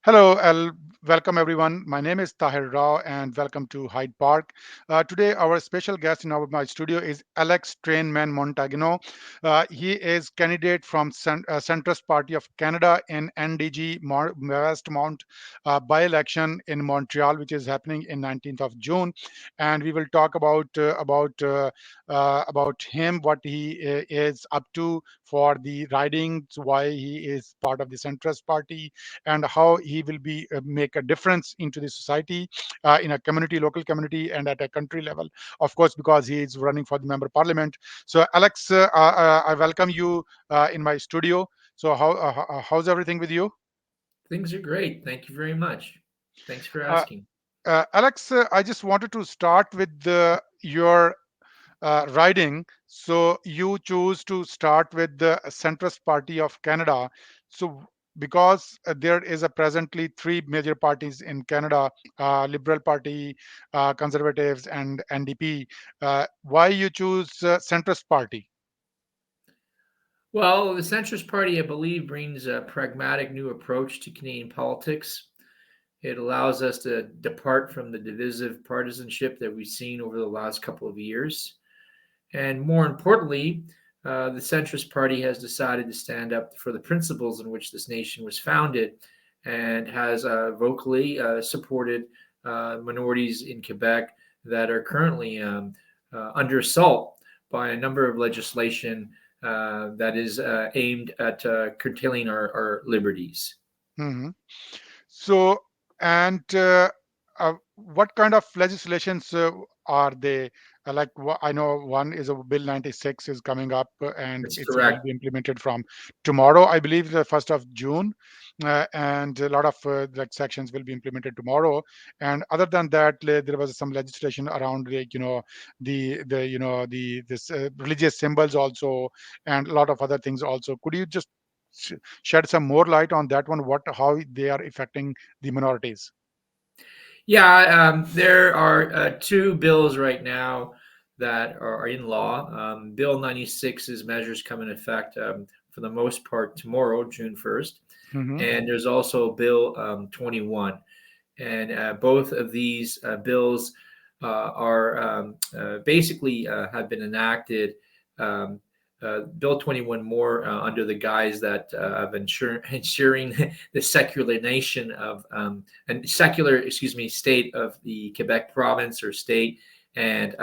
Hello, welcome everyone. My name is Tahir Rao and welcome to Hyde Park. Today, our special guest in my studio is Alex Trainman Montagano. He is candidate from Centrist Party of Canada in NDG Westmount by-election in Montreal, which is happening in 19th of June. And we will talk about him, what he is up to for the ridings, why he is part of the Centrist Party, and how he will be make a difference into the society, in a community, local community, and at a country level, of course, because he is running for the member parliament. So Alex, I welcome you in my studio. So how's everything with you? Things are great. Thank you very much. Thanks for uh, asking. Alex, I just wanted to start with your riding. So you choose to start with the Centrist Party of Canada. So because there is a presently three major parties in Canada, Liberal Party, Conservatives, and NDP. Why you choose Centrist Party? Well, the Centrist Party, I believe, brings a pragmatic new approach to Canadian politics. It allows us to depart from the divisive partisanship that we've seen over the last couple of years. And more importantly, the Centrist Party has decided to stand up for the principles in which this nation was founded and has vocally supported minorities in Quebec that are currently under assault by a number of legislation that is aimed at curtailing our liberties. Hmm. So, and what kind of legislations are they? I know one is a Bill 96 is coming up, and That's it will correct. be implemented from tomorrow, I believe, the 1st of June. And a lot of sections will be implemented tomorrow. And other than that, there was some legislation around, the this religious symbols also, and a lot of other things also. Could you just sh- shed some more light on that one, what how they are affecting the minorities? Yeah, there are two bills right now that are in law. Bill 96's measures come in effect for the most part tomorrow, June 1st. Hmm. And there's also Bill 21. And both of these bills are basically have been enacted. Um, Bill 21 more under the guise that of ensuring the secular nation of and secular, excuse me, state of the Quebec province or state, and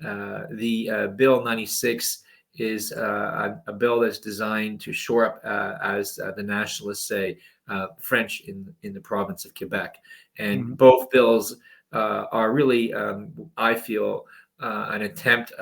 the Bill 96 is a bill that's designed to shore up, as the nationalists say, French in the province of Quebec. And Hmm. both bills are really, I feel, an attempt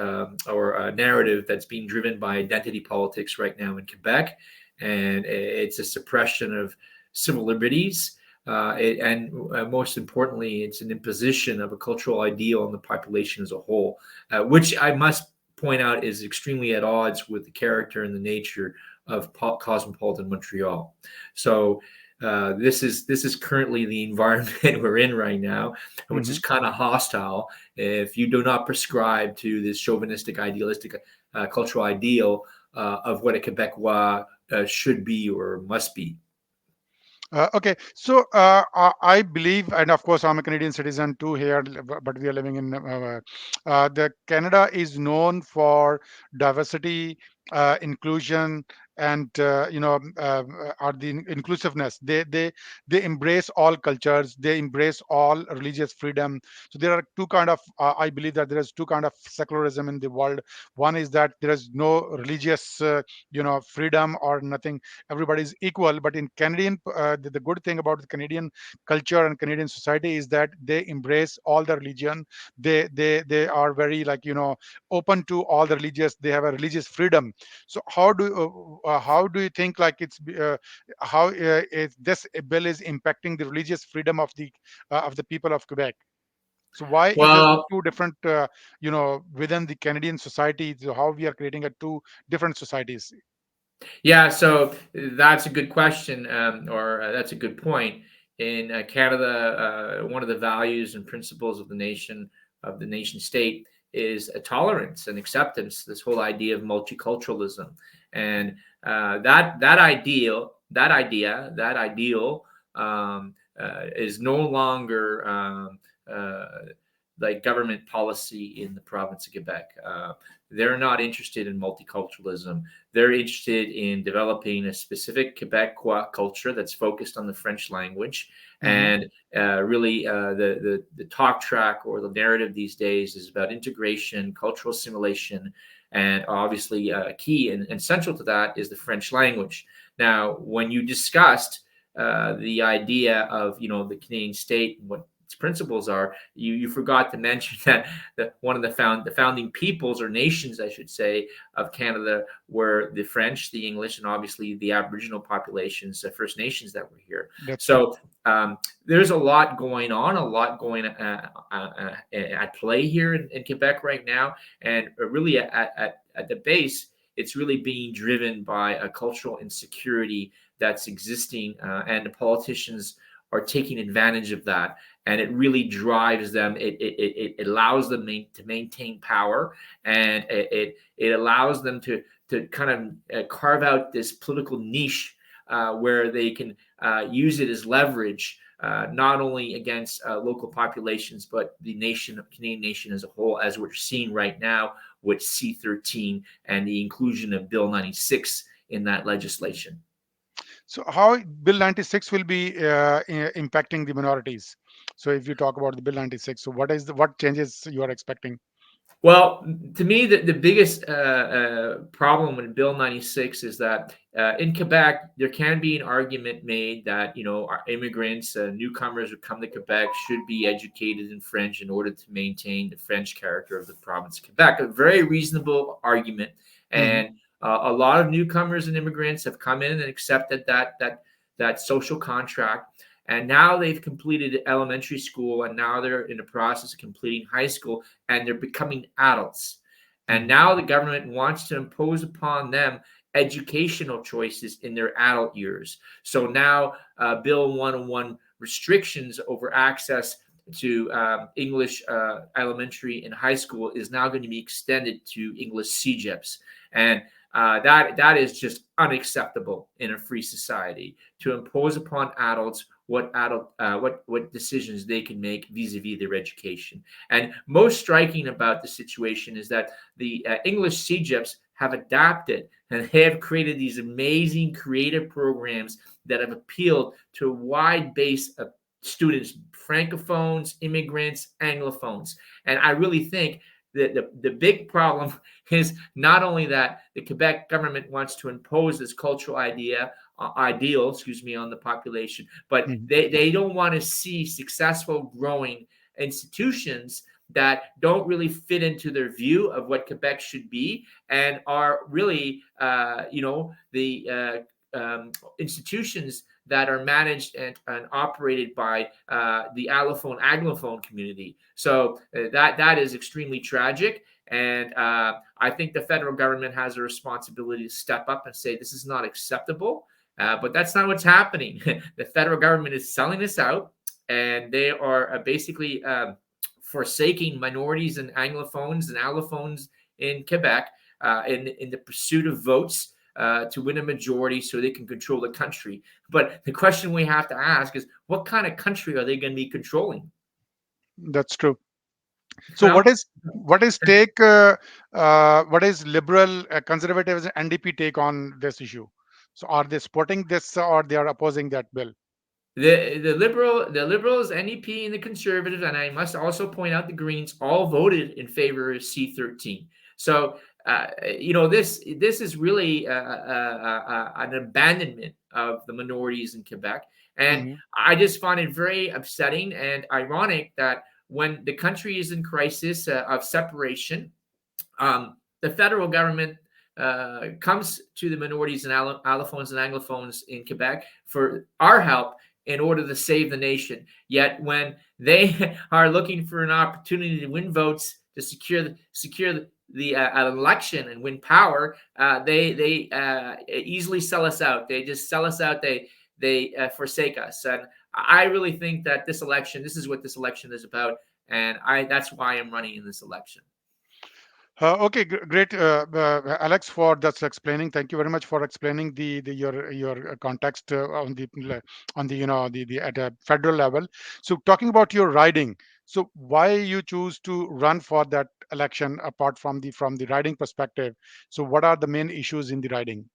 or a narrative that's being driven by identity politics right now in Quebec. And it's a suppression of civil liberties. And most importantly, it's an imposition of a cultural ideal on the population as a whole, which I must point out is extremely at odds with the character and the nature of cosmopolitan Montreal. So this is currently the environment we're in right now, which is Hmm. kind of hostile. If you do not prescribe to this chauvinistic, idealistic cultural ideal of what a Quebecois should be or must be. Okay, so I believe, and of course, I'm a Canadian citizen too here, but we are living in the Canada is known for diversity, inclusion, and are the inclusiveness. They embrace all cultures. They embrace all religious freedom. So there are two kind of. I believe that there is two kind of secularism in the world. One is that there is no religious, freedom or nothing. Everybody is equal. But in Canadian, the good thing about the Canadian culture and Canadian society is that they embrace all the religion. They are very, open to all the religious. They have a religious freedom. So how do you think, like, how is this bill is impacting the religious freedom of the people of Quebec? So why it is Well, two different, within the Canadian society? So how we are creating a two different societies? yeah, so that's a good question, or that's a good point. In Canada, one of the values and principles of the nation state, is a tolerance and acceptance. This whole idea of multiculturalism, and that ideal is no longer uh, like government policy in the province of Quebec. They're not interested in multiculturalism. They're interested in developing a specific Quebecois culture that's focused on the French language. Hmm. And really, the talk track or the narrative these days is about integration, cultural assimilation, and obviously key and central to that is the French language. Now, when you discussed the idea of the Canadian state and what its principles are, you forgot to mention that one of the founding peoples or nations, I should say, of Canada were the French, the English, and obviously the Aboriginal populations, the First Nations that were here. That's true. So there's a lot going on, a lot going at play here in Quebec right now, and really at the base, it's really being driven by a cultural insecurity that's existing, and the politicians are taking advantage of that, and it really drives them. It allows them to maintain power, and it allows them to kind of carve out this political niche where they can use it as leverage, not only against local populations, but the Canadian nation as a whole, as we're seeing right now with C-13 and the inclusion of Bill 96 in that legislation. So how Bill 96 will be impacting the minorities? So if you talk about the Bill 96, so what changes you are expecting? Well, to me, the biggest problem with Bill 96 is that in Quebec, there can be an argument made that, our immigrants, newcomers who come to Quebec should be educated in French in order to maintain the French character of the province of Quebec. A very reasonable argument. Hmm. And a lot of newcomers and immigrants have come in and accepted that social contract. And now they've completed elementary school, and now they're in the process of completing high school, and they're becoming adults. And Hmm. now the government wants to impose upon them educational choices in their adult years. So now Bill 101 restrictions over access to English elementary and high school is now going to be extended to English CEGEPs. And that is just unacceptable in a free society to impose upon adults what decisions they can make vis-a-vis their education. And most striking about the situation is that the English CEGEPs have adapted and they have created these amazing creative programs that have appealed to a wide base of students, francophones, immigrants, anglophones. And I really think that the big problem is not only that the Quebec government wants to impose this cultural ideal, on the population, but Hmm. they don't want to see successful growing institutions that don't really fit into their view of what Quebec should be and are really, the institutions that are managed and operated by the allophone anglophone community. So that is extremely tragic. And I think the federal government has a responsibility to step up and say this is not acceptable. But that's not what's happening. The federal government is selling this out, and they are basically forsaking minorities and anglophones and allophones in Quebec in the pursuit of votes to win a majority so they can control the country. But the question we have to ask is, what kind of country are they going to be controlling? That's true. So Well, what is liberal conservatives and NDP take on this issue? So are they supporting this or they are opposing that bill? the liberals, NEP, and the conservatives, and I must also point out the Greens, all voted in favor of C-13. So this is really an abandonment of the minorities in Quebec, and Hmm. I just find it very upsetting and ironic that when the country is in crisis of separation, the federal government comes to the minorities and allophones and anglophones in Quebec for our help in order to save the nation. Yet when they are looking for an opportunity to win votes to secure the election and win power, they easily sell us out. They just sell us out. They forsake us. And I really think that this is what this election is about, and that's why I'm running in this election. Okay, great, Alex, for that's explaining. Thank you very much for explaining the your context on the the at a federal level. So talking about your riding, so why you choose to run for that election apart from the riding perspective? So what are the main issues in the riding?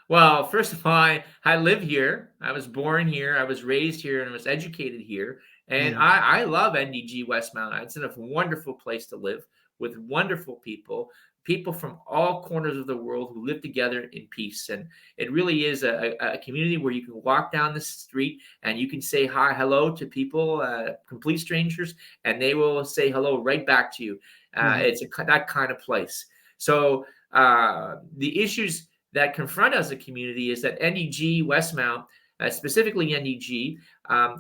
Well, first of all, I live here. I was born here. I was raised here, and I was educated here. And Hmm. I love NDG Westmount. It's a wonderful place to live with wonderful people, people from all corners of the world who live together in peace. And it really is a community where you can walk down the street and you can say hi, hello to people, complete strangers, and they will say hello right back to you. Hmm. That kind of place. So the issues that confront us as a community is that NDG Westmount, specifically NDG,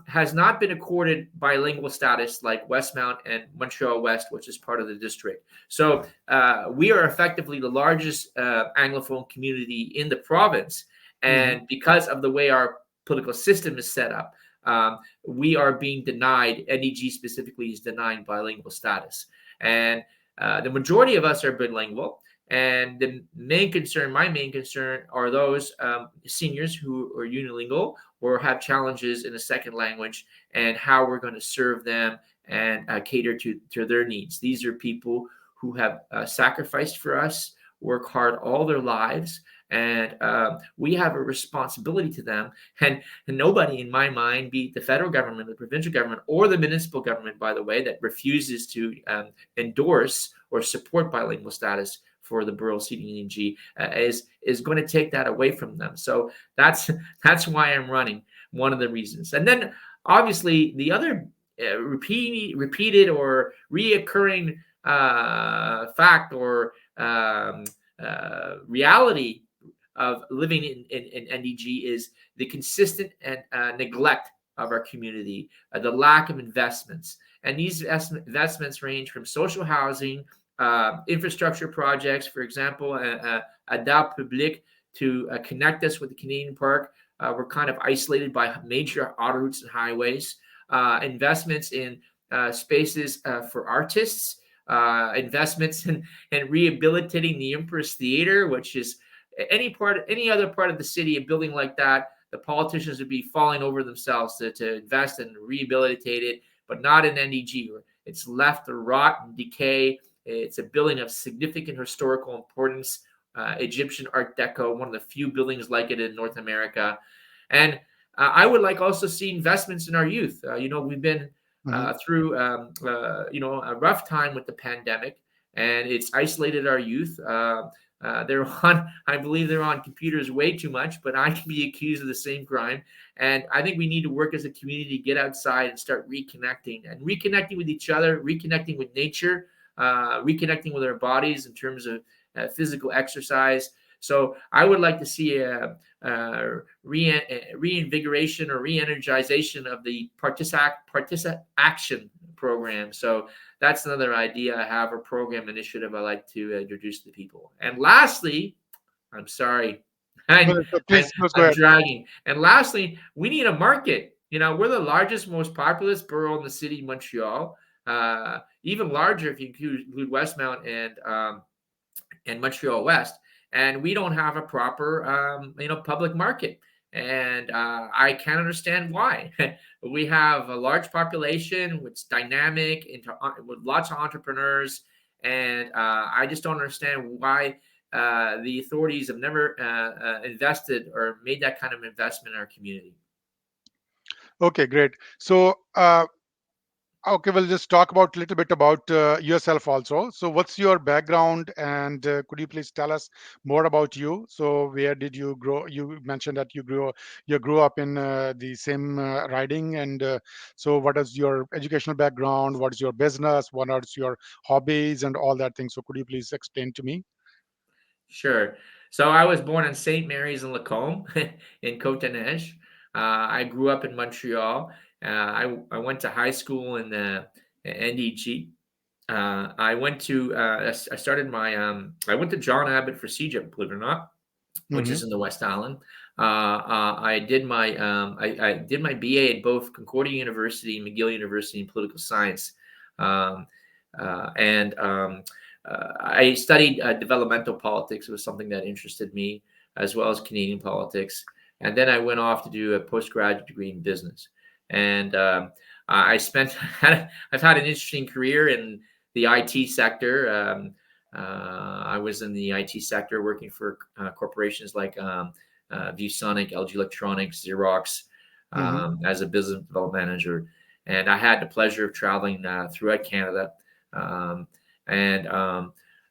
has not been accorded bilingual status like Westmount and Montreal West, which is part of the district. So we are effectively the largest Anglophone community in the province. Hmm. And because of the way our political system is set up, we are being denied, NDG specifically is denied bilingual status. And the majority of us are bilingual. And my main concern are those seniors who are unilingual or have challenges in a second language and how we're going to serve them and cater to their needs. These are people who have sacrificed for us, work hard all their lives, and we have a responsibility to them. And nobody, in my mind, be it the federal government, the provincial government, or the municipal government, by the way, that refuses to endorse or support bilingual status for the borough seating in NDG is going to take that away from them. So that's that's why I'm running. One of the reasons, and then obviously the other repeated or reoccurring fact or reality of living in NDG is the consistent and neglect of our community, the lack of investments. And these investments range from social housing, infrastructure projects, for example, Adab Public to connect us with the Canadian Park. We're kind of isolated by major autoroutes and highways. Investments in spaces for artists, investments in rehabilitating the Empress Theater, which is any other part of the city, a building like that, the politicians would be falling over themselves to invest and rehabilitate it, but not in NDG. It's left to rot and decay. It's a building of significant historical importance, Egyptian Art Deco, one of the few buildings like it in North America. And I would like also see investments in our youth. We've been Hmm. through a rough time with the pandemic, and it's isolated our youth. They're on, I believe they're on computers way too much, but I can be accused of the same crime. And I think we need to work as a community, get outside and start reconnecting with each other, reconnecting with nature, reconnecting with our bodies in terms of physical exercise. So I would like to see a reinvigoration or re-energization of the Action program. So that's another idea I have, a program initiative I like to introduce to people. And lastly, I'm sorry, So, I'm, so I'm, please, please go I'm ahead. dragging. And lastly, we need a market. We're the largest, most populous borough in the city, of Montreal. Even larger if you include Westmount and Montreal West, and we don't have a proper public market. And I can't understand why. We have a large population, which is dynamic, with lots of entrepreneurs, and I just don't understand why the authorities have never invested or made that kind of investment in our community. Okay, great. So okay, we'll just talk about a little bit about yourself also. So, what's your background, and could you please tell us more about you? So, where did you grow? You mentioned that you grew up in the same riding, and so what is your educational background? What is your business? What are your hobbies and all that thing? So, could you please explain to me? Sure. So I was born in St. Mary's in Lacombe in Côte-des-Neiges. I grew up in Montreal. I went to high school in NDG. I went to John Abbott for CEGEP, believe it or not, which Mm-hmm. is in the West Island. I did my BA at both Concordia University and McGill University in political science. Um, and I studied developmental politics. It was something that interested me, as well as Canadian politics. And then I went off to do a postgraduate degree in business. And I spent, I've had an interesting career in the IT sector. I was in the IT sector working for corporations like ViewSonic, LG Electronics, Xerox, Hmm. as a business development manager. And I had the pleasure of traveling throughout Canada. Um, and I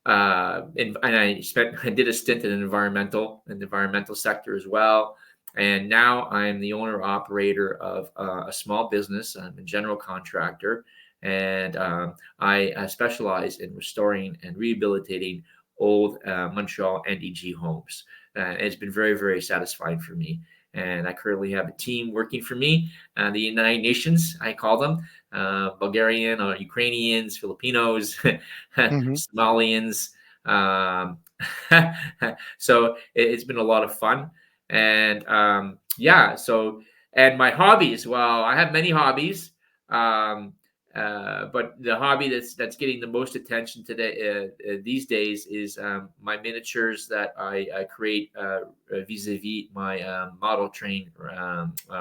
did a stint in the environmental sector as well. And now I'm the owner operator of a small business. I'm a general contractor, and I specialize in restoring and rehabilitating old Montreal NDG homes. It's been very, very satisfying for me. And I currently have a team working for me, the United Nations, I call them, Bulgarian or Ukrainians, Filipinos, Hmm. Somalians. Um, so it's been a lot of fun. And yeah, so, and my hobbies, well, I have many hobbies. Um, but the hobby that's getting the most attention today these days is my miniatures that I create vis-a-vis my model train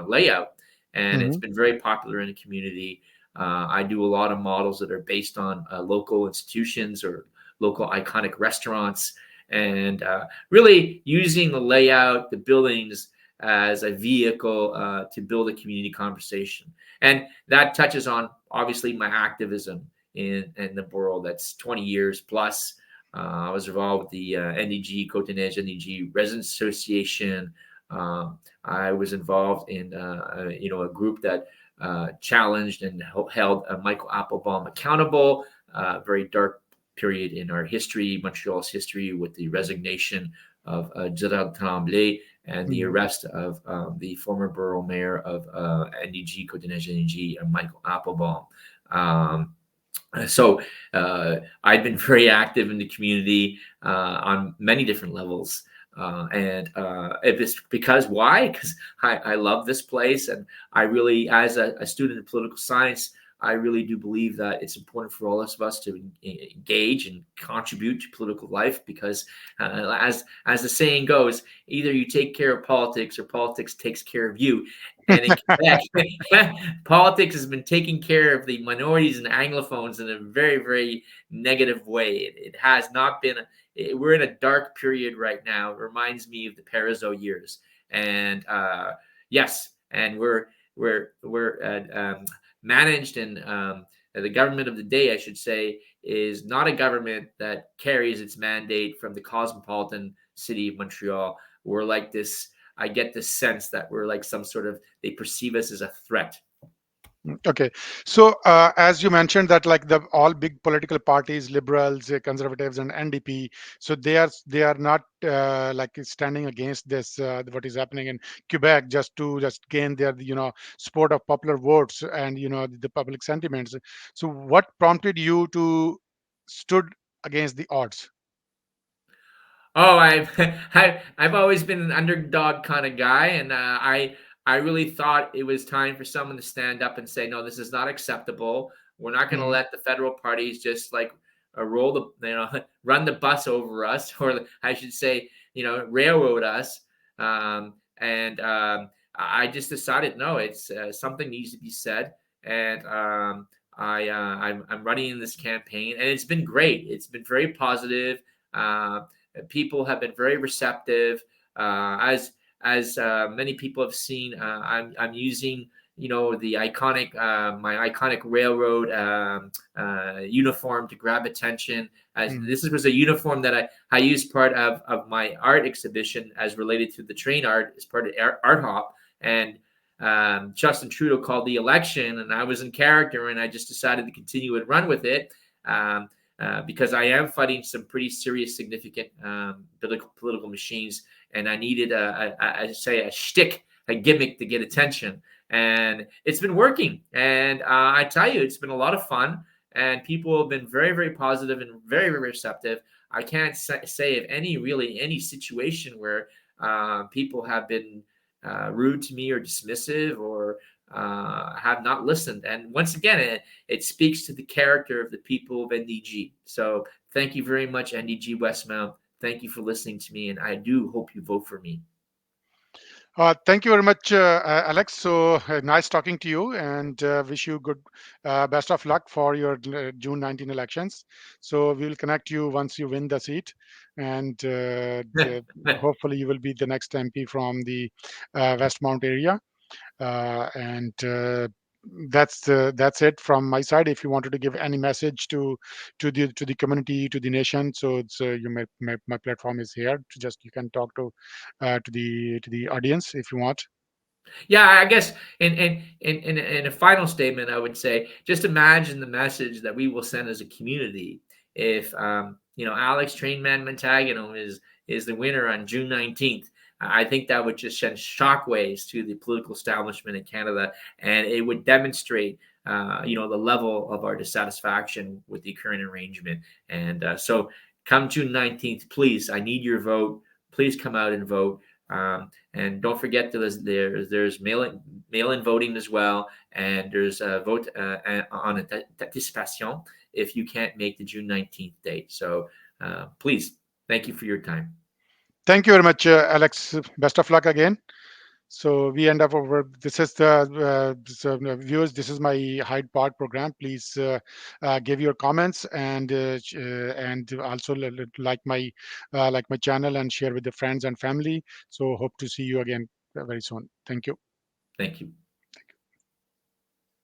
layout, and it's Hmm. been very popular in the community. I do a lot of models that are based on local institutions or local iconic restaurants, and really using the layout, the buildings as a vehicle to build a community conversation. And that touches on obviously my activism in the world. That's 20 years plus. I was involved with the NDG Cotonage NDG Residents Association. I was involved in a group that challenged and held Michael Applebaum accountable. Very dark period in our history, Montreal's history, with the resignation of Gerald Tremblay and the Hmm. arrest of the former borough mayor of NDG, Cotonage NDG, Michael Applebaum. Um, so I've been very active in the community on many different levels. And if it's because why? Because I love this place. And I really, as a student of political science, I really do believe that it's important for all of us to engage and contribute to political life because, as the saying goes, either you take care of politics or politics takes care of you. And in Quebec, politics has been taking care of the minorities and Anglophones in a very, very negative way. It has not been. We're in a dark period right now. It reminds me of the Parizeau years, and yes, and we're managed, and the government of the day, I should say, is not a government that carries its mandate from the cosmopolitan city of Montreal. We're like this. I get this sense that we're like some sort of, they perceive us as a threat. Okay, so as you mentioned that like the all big political parties, liberals, conservatives, and NDP, so they are not like standing against this what is happening in Quebec just to just gain their support of popular votes and the public sentiments. So what prompted you to stood against the odds? Oh, I've always been an underdog kind of guy, and I really thought it was time for someone to stand up and say, no, this is not acceptable. We're not going to Hmm. let the federal parties just like roll the run the bus over us, or I should say, railroad us. And I just decided, no, it's something needs to be said, and I'm running in this campaign, and it's been great. It's been very positive. Uh, People have been very receptive. As many people have seen, I'm using the iconic my iconic railroad uniform to grab attention. As Hmm. this was a uniform that I used part of my art exhibition as related to the train art as part of art hop. And Justin Trudeau called the election, and I was in character, and I just decided to continue and run with it. Because I am fighting some pretty serious, significant political machines, and I needed I say a shtick, a gimmick to get attention, and it's been working. And I tell you, it's been a lot of fun, and people have been very, very positive and very, very receptive. I can't say of any situation where people have been rude to me or dismissive or have not listened. And once again, it speaks to the character of the people of NDG. So thank you very much, NDG Westmount. Thank you for listening to me, and I do hope you vote for me. Thank you very much, Alex. So nice talking to you, and wish you good, best of luck for your June 19 elections. So we will connect you once you win the seat, and hopefully you will be the next MP from the Westmount area. And that's it from my side. If you wanted to give any message to the community, to the nation, so it's my platform is here. Just you can talk to the audience if you want. Yeah, I guess in a final statement, I would say just imagine the message that we will send as a community if Alex Trainman Montagano is the winner on June 19th. I think that would just send shockwaves to the political establishment in Canada, and it would demonstrate the level of our dissatisfaction with the current arrangement. And so, come June 19th, please, I need your vote. Please come out and vote. And don't forget there's mail-in voting as well, and there's a vote on anticipation if you can't make the June 19th date. So please, thank you for your time. Thank you very much, Alex. Best of luck again. So we end up over. This is the viewers. This is my Hyde Park program. Please give your comments and also like my channel and share with the friends and family. So hope to see you again very soon. Thank you. Thank you.